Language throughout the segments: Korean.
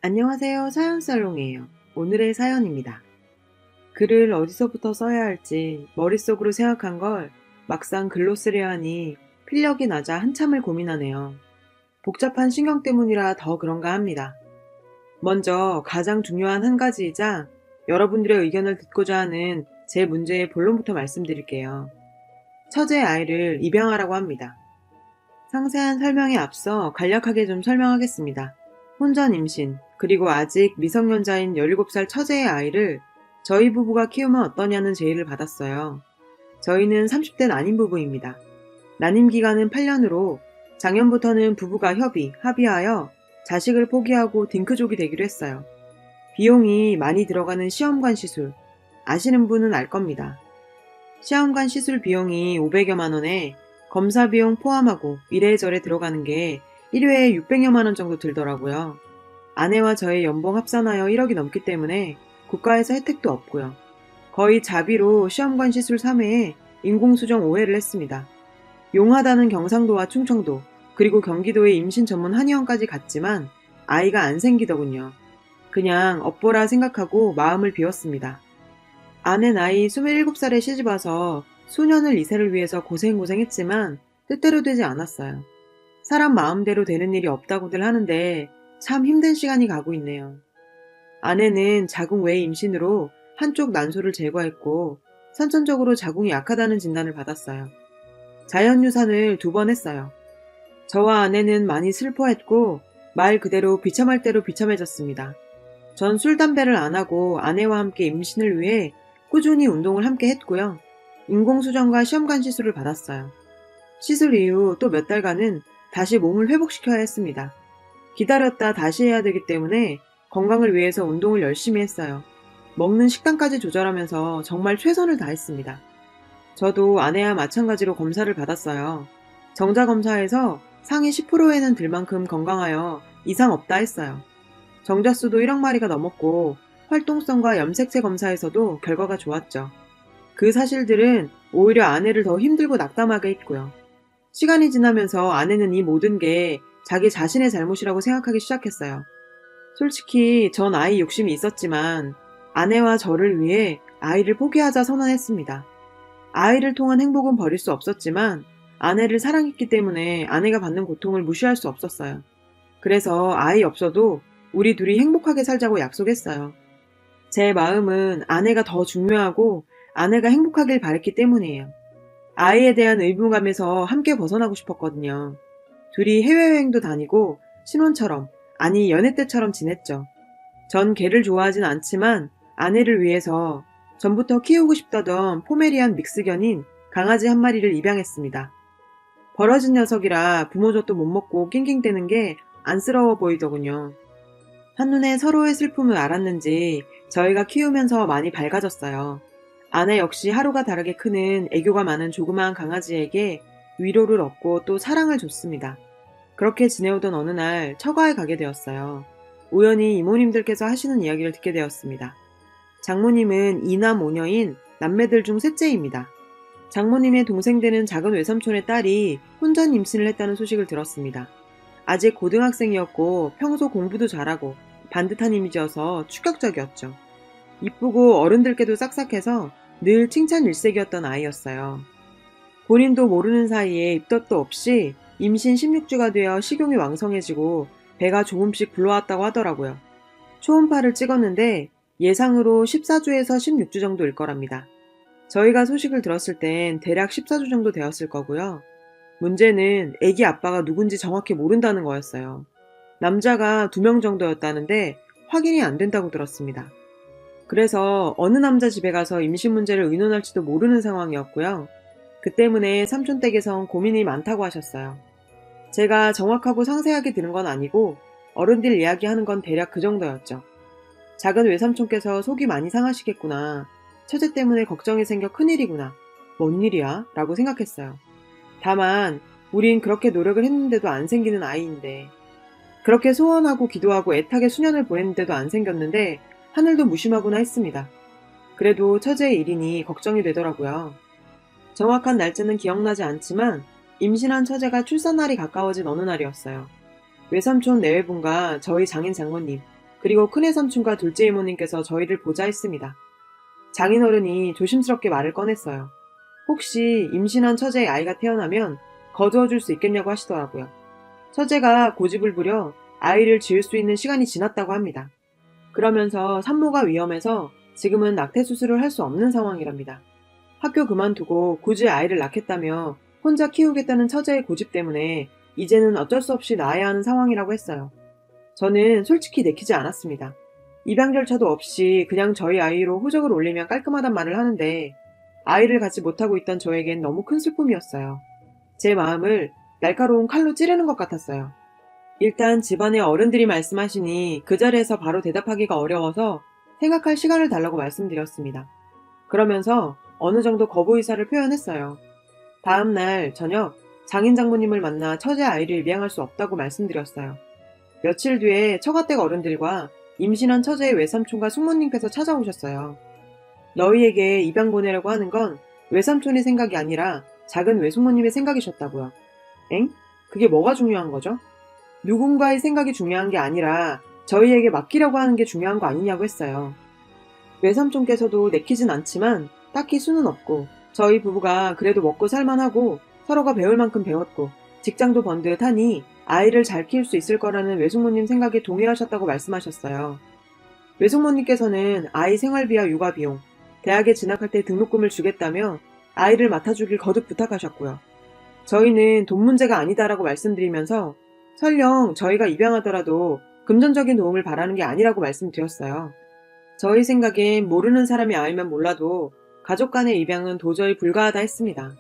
안녕하세요. 사연살롱이에요. 오늘의 사연입니다. 글을 어디서부터 써야 할지 머릿속으로 생각한 걸 막상 글로 쓰려 하니 필력이 낮아 한참을 고민하네요. 복잡한 신경 때문이라 더 그런가 합니다. 먼저 가장 중요한 한 가지이자 여러분들의 의견을 듣고자 하는 제 문제의 본론부터 말씀드릴게요. 처제 아이를 입양하라고 합니다. 상세한 설명에 앞서 간략하게 좀 설명하겠습니다. 혼전 임신, 그리고 아직 미성년자인 17살 처제의 아이를 저희 부부가 키우면 어떠냐는 제의를 받았어요. 저희는 30대 난임 부부입니다. 난임 기간은 8년으로 작년부터는 부부가 합의하여 자식을 포기하고 딩크족이 되기로 했어요. 비용이 많이 들어가는 시험관 시술, 아시는 분은 알 겁니다. 시험관 시술 비용이 500여만 원에 검사 비용 포함하고 이래저래 들어가는 게 1회에 600여만 원 정도 들더라고요. 아내와 저의 연봉 합산하여 1억이 넘기 때문에 국가에서 혜택도 없고요. 거의 자비로 시험관 시술 3회에 인공수정 5회를 했습니다. 용하다는 경상도와 충청도, 그리고 경기도의 임신 전문 한의원까지 갔지만 아이가 안 생기더군요. 그냥 업보라 생각하고 마음을 비웠습니다. 아내 나이 27살에 시집와서 소년을 이세를 위해서 고생했지만 뜻대로 되지 않았어요. 사람 마음대로 되는 일이 없다고들 하는데 참 힘든 시간이 가고 있네요. 아내는 자궁 외 임신으로 한쪽 난소를 제거했고 선천적으로 자궁이 약하다는 진단을 받았어요. 자연유산을 2번 했어요. 저와 아내는 많이 슬퍼했고 말 그대로 비참할 대로 비참해졌습니다. 전 술, 담배를 안 하고 아내와 함께 임신을 위해 꾸준히 운동을 함께 했고요. 인공수정과 시험관 시술을 받았어요. 시술 이후 또 몇 달간은 다시 몸을 회복시켜야 했습니다. 기다렸다 다시 해야 되기 때문에 건강을 위해서 운동을 열심히 했어요. 먹는 식단까지 조절하면서 정말 최선을 다했습니다. 저도 아내와 마찬가지로 검사를 받았어요. 정자검사에서 상위 10%에는 들 만큼 건강하여 이상 없다 했어요. 정자수도 1억 마리가 넘었고 활동성과 염색체 검사에서도 결과가 좋았죠. 그 사실들은 오히려 아내를 더 힘들고 낙담하게 했고요. 시간이 지나면서 아내는 이 모든 게 자기 자신의 잘못이라고 생각하기 시작했어요. 솔직히 전 아이 욕심이 있었지만 아내와 저를 위해 아이를 포기하자 선언했습니다. 아이를 통한 행복은 버릴 수 없었지만 아내를 사랑했기 때문에 아내가 받는 고통을 무시할 수 없었어요. 그래서 아이 없어도 우리 둘이 행복하게 살자고 약속했어요. 제 마음은 아내가 더 중요하고 아내가 행복하길 바랬기 때문이에요. 아이에 대한 의무감에서 함께 벗어나고 싶었거든요. 둘이 해외여행도 다니고 신혼처럼, 아니 연애 때처럼 지냈죠. 전 개를 좋아하진 않지만 아내를 위해서 전부터 키우고 싶다던 포메리안 믹스견인 강아지 한 마리를 입양했습니다. 벌어진 녀석이라 부모 젖도 못 먹고 낑낑대는 게 안쓰러워 보이더군요. 한눈에 서로의 슬픔을 알았는지 저희가 키우면서 많이 밝아졌어요. 아내 역시 하루가 다르게 크는 애교가 많은 조그마한 강아지에게 위로를 얻고 또 사랑을 줬습니다. 그렇게 지내오던 어느 날 처가에 가게 되었어요. 우연히 이모님들께서 하시는 이야기를 듣게 되었습니다. 장모님은 2남 5녀인 남매들 중 셋째입니다. 장모님의 동생 되는 작은 외삼촌의 딸이 혼전 임신을 했다는 소식을 들었습니다. 아직 고등학생이었고 평소 공부도 잘하고 반듯한 이미지여서 충격적이었죠. 이쁘고 어른들께도 싹싹해서 늘 칭찬 일색이었던 아이였어요. 본인도 모르는 사이에 입덧도 없이 임신 16주가 되어 식용이 왕성해지고 배가 조금씩 불러왔다고 하더라고요. 초음파를 찍었는데 예상으로 14주에서 16주 정도일 거랍니다. 저희가 소식을 들었을 땐 대략 14주 정도 되었을 거고요. 문제는 아기 아빠가 누군지 정확히 모른다는 거였어요. 남자가 2명 정도였다는데 확인이 안 된다고 들었습니다. 그래서 어느 남자 집에 가서 임신 문제를 의논할지도 모르는 상황이었고요. 그 때문에 삼촌 댁에선 고민이 많다고 하셨어요. 제가 정확하고 상세하게 들은 건 아니고 어른들 이야기하는 건 대략 그 정도였죠. 작은 외삼촌께서 속이 많이 상하시겠구나. 처제 때문에 걱정이 생겨 큰일이구나. 뭔 일이야? 라고 생각했어요. 다만 우린 그렇게 노력을 했는데도 안 생기는 아이인데, 그렇게 소원하고 기도하고 애타게 수년을 보냈는데도 안 생겼는데 하늘도 무심하구나 했습니다. 그래도 처제의 일이니 걱정이 되더라고요. 정확한 날짜는 기억나지 않지만 임신한 처제가 출산날이 가까워진 어느 날이었어요. 외삼촌 내외분과 저희 장인 장모님, 그리고 큰애 삼촌과 둘째 이모님께서 저희를 보자 했습니다. 장인어른이 조심스럽게 말을 꺼냈어요. 혹시 임신한 처제의 아이가 태어나면 거두어줄 수 있겠냐고 하시더라고요. 처제가 고집을 부려 아이를 지을 수 있는 시간이 지났다고 합니다. 그러면서 산모가 위험해서 지금은 낙태 수술을 할 수 없는 상황이랍니다. 학교 그만두고 굳이 아이를 낳겠다며 혼자 키우겠다는 처제의 고집 때문에 이제는 어쩔 수 없이 낳아야 하는 상황이라고 했어요. 저는 솔직히 내키지 않았습니다. 입양 절차도 없이 그냥 저희 아이로 호적을 올리면 깔끔하단 말을 하는데 아이를 갖지 못하고 있던 저에겐 너무 큰 슬픔이었어요. 제 마음을 날카로운 칼로 찌르는 것 같았어요. 일단 집안의 어른들이 말씀하시니 그 자리에서 바로 대답하기가 어려워서 생각할 시간을 달라고 말씀드렸습니다. 그러면서 어느 정도 거부 의사를 표현했어요. 다음 날 저녁 장인 장모님을 만나 처제 아이를 입양할 수 없다고 말씀드렸어요. 며칠 뒤에 처가댁 어른들과 임신한 처제의 외삼촌과 숙모님께서 찾아오셨어요. 너희에게 입양 보내려고 하는 건 외삼촌의 생각이 아니라 작은 외숙모님의 생각이셨다고요. 엥? 그게 뭐가 중요한 거죠? 누군가의 생각이 중요한 게 아니라 저희에게 맡기려고 하는 게 중요한 거 아니냐고 했어요. 외삼촌께서도 내키진 않지만 딱히 수는 없고 저희 부부가 그래도 먹고 살만하고 서로가 배울 만큼 배웠고 직장도 번듯하니 아이를 잘 키울 수 있을 거라는 외숙모님 생각에 동의하셨다고 말씀하셨어요. 외숙모님께서는 아이 생활비와 육아비용, 대학에 진학할 때 등록금을 주겠다며 아이를 맡아주길 거듭 부탁하셨고요. 저희는 돈 문제가 아니다라고 말씀드리면서 설령 저희가 입양하더라도 금전적인 도움을 바라는 게 아니라고 말씀드렸어요. 저희 생각엔 모르는 사람이 알면 몰라도 가족 간의 입양은 도저히 불가하다 했습니다.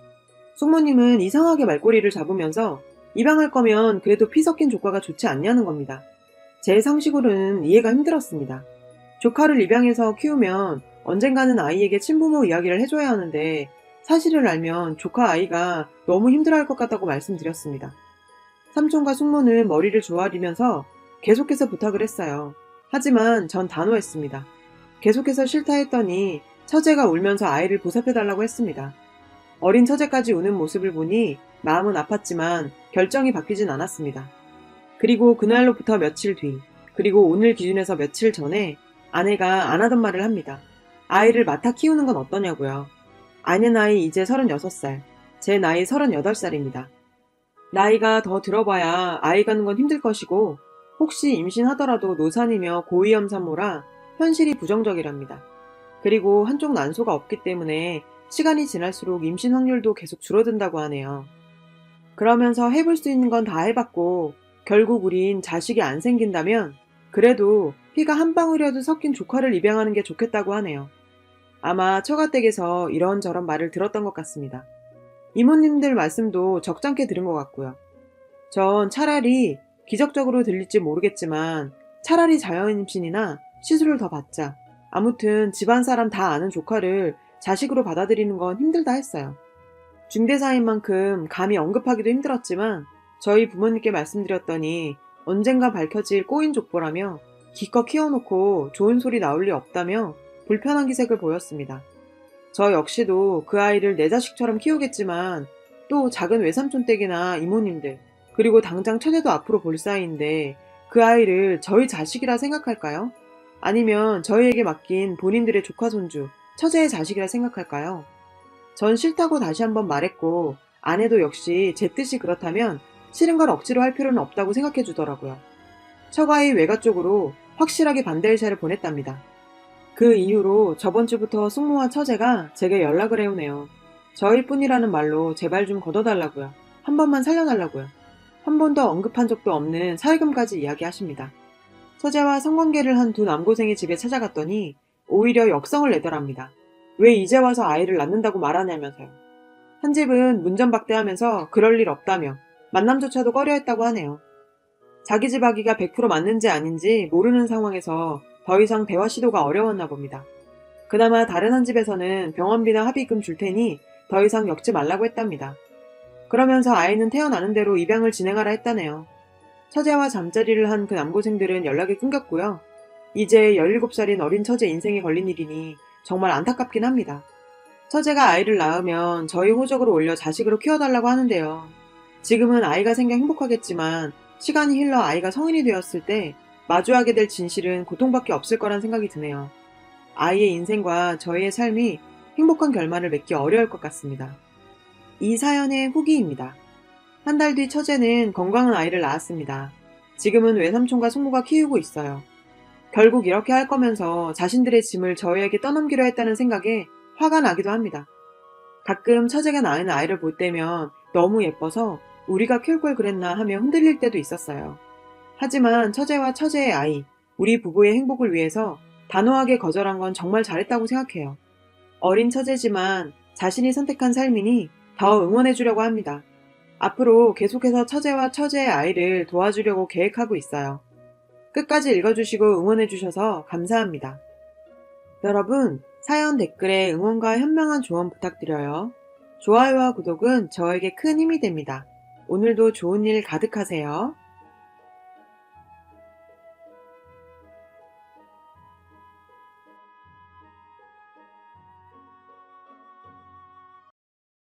숙모님은 이상하게 말꼬리를 잡으면서 입양할 거면 그래도 피 섞인 조카가 좋지 않냐는 겁니다. 제 상식으로는 이해가 힘들었습니다. 조카를 입양해서 키우면 언젠가는 아이에게 친부모 이야기를 해줘야 하는데 사실을 알면 조카 아이가 너무 힘들어할 것 같다고 말씀드렸습니다. 삼촌과 숙모는 머리를 조아리면서 계속해서 부탁을 했어요. 하지만 전 단호했습니다. 계속해서 싫다 했더니 처제가 울면서 아이를 보살펴달라고 했습니다. 어린 처제까지 우는 모습을 보니 마음은 아팠지만 결정이 바뀌진 않았습니다. 그리고 그날로부터 며칠 뒤, 그리고 오늘 기준에서 며칠 전에 아내가 안 하던 말을 합니다. 아이를 맡아 키우는 건 어떠냐고요. 아내 나이 이제 36살, 제 나이 38살입니다. 나이가 더 들어봐야 아이 가는 건 힘들 것이고 혹시 임신하더라도 노산이며 고위험 산모라 현실이 부정적이랍니다. 그리고 한쪽 난소가 없기 때문에 시간이 지날수록 임신 확률도 계속 줄어든다고 하네요. 그러면서 해볼 수 있는 건 다 해봤고 결국 우린 자식이 안 생긴다면 그래도 피가 한 방울이라도 섞인 조카를 입양하는 게 좋겠다고 하네요. 아마 처가댁에서 이런저런 말을 들었던 것 같습니다. 이모님들 말씀도 적잖게 들은 것 같고요. 전 차라리 기적적으로 들릴지 모르겠지만 차라리 자연임신이나 시술을 더 받자. 아무튼 집안 사람 다 아는 조카를 자식으로 받아들이는 건 힘들다 했어요. 중대사인 만큼 감히 언급하기도 힘들었지만 저희 부모님께 말씀드렸더니 언젠가 밝혀질 꼬인 족보라며 기껏 키워놓고 좋은 소리 나올 리 없다며 불편한 기색을 보였습니다. 저 역시도 그 아이를 내 자식처럼 키우겠지만 또 작은 외삼촌 댁이나 이모님들 그리고 당장 처제도 앞으로 볼 사이인데 그 아이를 저희 자식이라 생각할까요? 아니면 저희에게 맡긴 본인들의 조카 손주, 처제의 자식이라 생각할까요? 전 싫다고 다시 한번 말했고 아내도 역시 제 뜻이 그렇다면 싫은 걸 억지로 할 필요는 없다고 생각해 주더라고요. 처가의 외가 쪽으로 확실하게 반대 의사를 보냈답니다. 그 이후로 저번 주부터 숙모와 처제가 제게 연락을 해오네요. 저희뿐이라는 말로 제발 좀 걷어달라고요. 한 번만 살려달라고요. 한 번도 언급한 적도 없는 사회금까지 이야기하십니다. 처제와 성관계를 한 두 남고생의 집에 찾아갔더니 오히려 역성을 내더랍니다. 왜 이제 와서 아이를 낳는다고 말하냐면서요. 한 집은 문전박대하면서 그럴 일 없다며 만남조차도 꺼려했다고 하네요. 자기 집 아기가 100% 맞는지 아닌지 모르는 상황에서 더 이상 대화 시도가 어려웠나 봅니다. 그나마 다른 한 집에서는 병원비나 합의금 줄 테니 더 이상 엮지 말라고 했답니다. 그러면서 아이는 태어나는 대로 입양을 진행하라 했다네요. 처제와 잠자리를 한 그 남고생들은 연락이 끊겼고요. 이제 17살인 어린 처제 인생에 걸린 일이니 정말 안타깝긴 합니다. 처제가 아이를 낳으면 저희 호적으로 올려 자식으로 키워달라고 하는데요. 지금은 아이가 생겨 행복하겠지만 시간이 흘러 아이가 성인이 되었을 때 마주하게 될 진실은 고통밖에 없을 거란 생각이 드네요. 아이의 인생과 저희의 삶이 행복한 결말을 맺기 어려울 것 같습니다. 이 사연의 후기입니다. 한 달 뒤 처제는 건강한 아이를 낳았습니다. 지금은 외삼촌과 숙모가 키우고 있어요. 결국 이렇게 할 거면서 자신들의 짐을 저희에게 떠넘기려 했다는 생각에 화가 나기도 합니다. 가끔 처제가 낳은 아이를 볼 때면 너무 예뻐서 우리가 키울 걸 그랬나 하며 흔들릴 때도 있었어요. 하지만 처제와 처제의 아이, 우리 부부의 행복을 위해서 단호하게 거절한 건 정말 잘했다고 생각해요. 어린 처제지만 자신이 선택한 삶이니 더 응원해주려고 합니다. 앞으로 계속해서 처제와 처제의 아이를 도와주려고 계획하고 있어요. 끝까지 읽어주시고 응원해주셔서 감사합니다. 여러분, 사연 댓글에 응원과 현명한 조언 부탁드려요. 좋아요와 구독은 저에게 큰 힘이 됩니다. 오늘도 좋은 일 가득하세요.